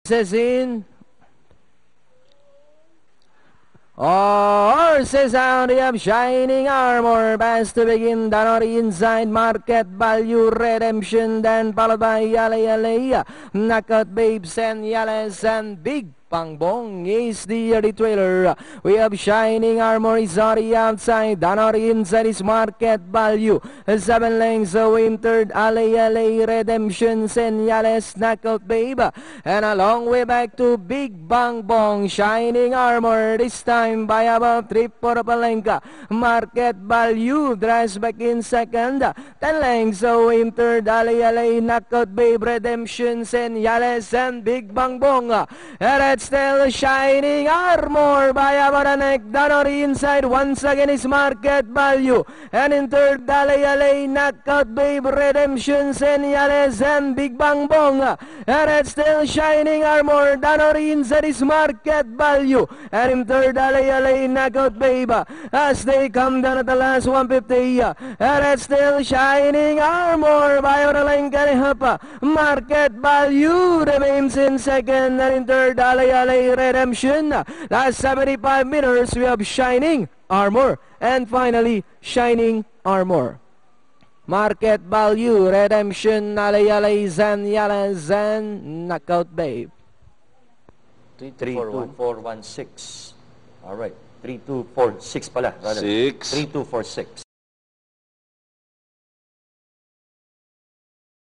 Says in. Horses out, they have Shining Armor. Pass to begin, Danori inside, Market Value, Redemption, then followed by Yale Yale, Knockout Babes and Yales and Big Pangbong is the early trailer. We have Shining Armor is on the outside. Danori inside is Market Value. 7 lengths away in third. Ale Redemption, Senyales, Knockout Babe. And a long way back to Big Pangbong. Shining Armor this time by about 3/4 of a length. Market Value drives back in second. 10 lengths away in third. Ale Knockout Babe, Redemption, Senyales, and Big Pangbong. And still Shining Armor by about a neck. Danori inside once again is Market Value. And in third, Dale Knockout Babe, Redemption, Senyales, and Big Pangbong. And it's still Shining Armor. Danori inside is Market Value. And in third, Dale Knockout Babe. As they come down at the last 150. And it's still Shining Armor by about a length and a half. Market Value remains in second. And in third, Dale Redemption. Last 75 meters, we have Shining Armor. And finally, Shining Armor. Market Value, Redemption, Ale Zan, Knockout Babe. 32416. Alright. 3246 pala. 6. 3246.